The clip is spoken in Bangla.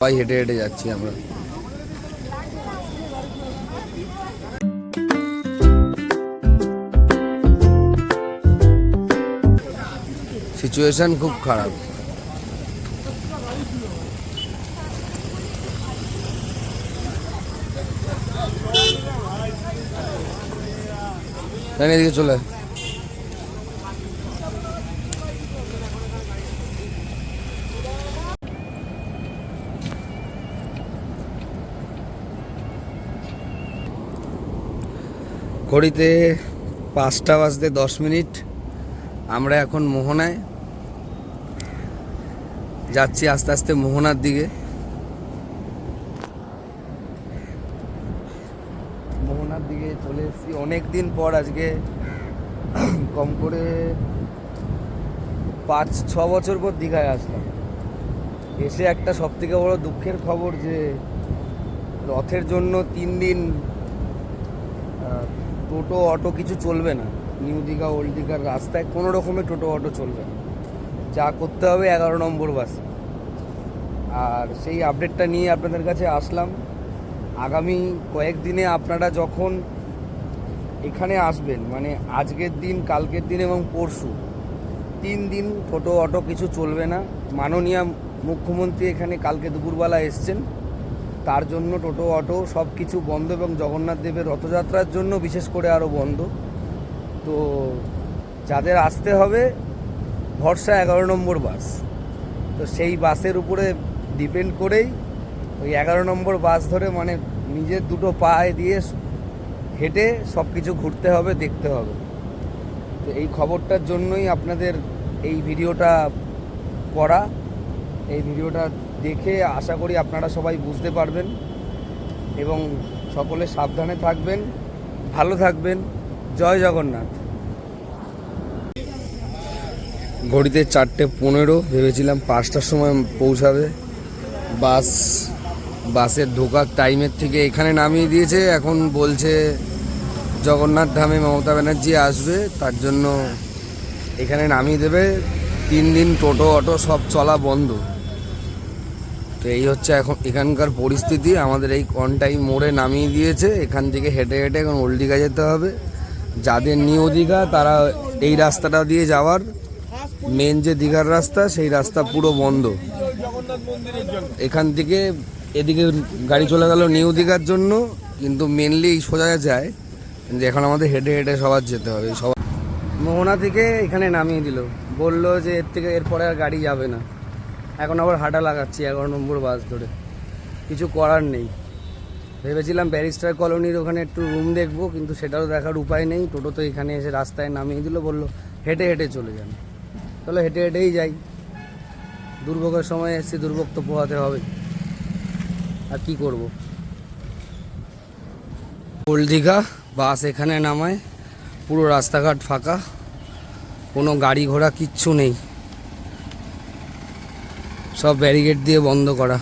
সবাই হেঁটে হেঁটে যাচ্ছি আমরা। সিচুয়েশন খুব খারাপ। এদিকে চলে ঘড়িতে 5টা বাজতে 10 মিনিট। আমরা এখন মোহনায় যাচ্ছি, আস্তে আস্তে মোহনার দিকে। মোহনার দিকে চলে এসেছি অনেক দিন পর। আজকে কম করে 5-6 বছর পর দীঘায় আসলাম। এসে একটা সব থেকে বড় দুঃখের খবর যে রথের জন্য 3 দিন টোটো অটো কিছু চলবে না। নিউ দীঘা ওল্ড দীঘার রাস্তায় কোনো রকমের টোটো অটো চলবে না, যা করতে হবে 11 নম্বর বাসে। আর সেই আপডেটটা নিয়ে আপনাদের কাছে আসলাম। আগামী কয়েকদিনে আপনারা যখন এখানে আসবেন, মানে আজকের দিন, কালকের দিন এবং পরশু, 3 দিন টোটো অটো কিছু চলবে না। মাননীয় মুখ্যমন্ত্রী এখানে কালকে দুপুরবেলা এসছেন, তার জন্য টোটো অটো সব কিছু বন্ধ, এবং জগন্নাথ দেবের রথযাত্রার জন্য বিশেষ করে আরও বন্ধ। তো যাদের আসতে হবে ভরসা 11 নম্বর বাস। তো সেই বাসের উপরে ডিপেন্ড করেই ওই 11 নম্বর বাস ধরে, মানে নিজের দুটো পায়ে দিয়ে হেঁটে সব কিছু ঘুরতে হবে, দেখতে হবে। তো এই খবরটার জন্যই আপনাদের এই ভিডিওটা করা। এই ভিডিওটা দেখে আশা করি আপনারা সবাই বুঝতে পারবেন, এবং সকলে সাবধানে থাকবেন, ভালো থাকবেন। জয় জগন্নাথ। ঘড়িতে 4:15, ভেবেছিলাম 5টার সময় পৌঁছাবে বাস। বাসের ঢোকার টাইমের থেকে এখানে নামিয়ে দিয়েছে। এখন বলছে জগন্নাথ ধামে মমতা ব্যানার্জি আসবে, তার জন্য এখানে নামিয়ে দেবে। 3 দিন টোটো অটো সব চলা বন্ধ। তো এই হচ্ছে এখন এখানকার পরিস্থিতি। আমাদের এই কনটাই মোড়ে নামিয়ে দিয়েছে। এখান থেকে হেঁটে হেঁটে এখন ওল্ড দীঘা যেতে হবে। যাদের নিউ দীঘা তারা এই রাস্তাটা দিয়ে যাওয়ার, মেন যে দীঘার রাস্তা, সেই রাস্তা পুরো বন্ধ। এখান থেকে এদিকে গাড়ি চলে গেল নিউ দীঘার জন্য, কিন্তু মেনলি সোজা যায়। কিন্তু এখন আমাদের হেঁটে হেঁটে সবার যেতে হবে। সবার মোহনা থেকে এখানে নামিয়ে দিল, বললো যে এর থেকে এরপরে আর গাড়ি যাবে না। এখন আবার হাঁটা লাগাচ্ছি 11 নম্বর বাস ধরে। কিছু করার নেই। ভেবেছিলাম ব্যারিস্টার কলোনির ওখানে একটু রুম দেখবো, কিন্তু সেটাও দেখার উপায় নেই। টোটো তো এখানে এসে রাস্তায় নামিয়ে দিল, বললো হেঁটে হেঁটে চলে যান। তাহলে হেঁটে হেঁটেই যাই। দুর্ভোগের সময় এসেছি, দুর্ভোগ তো পোহাতে হবে, আর কি করব। ওল্ড দীঘা বাস এখানে নামায়, পুরো রাস্তাঘাট ফাঁকা, কোনো গাড়ি ঘোড়া কিচ্ছু নেই, সব ব্যারিকেড দিয়ে বন্ধ করা।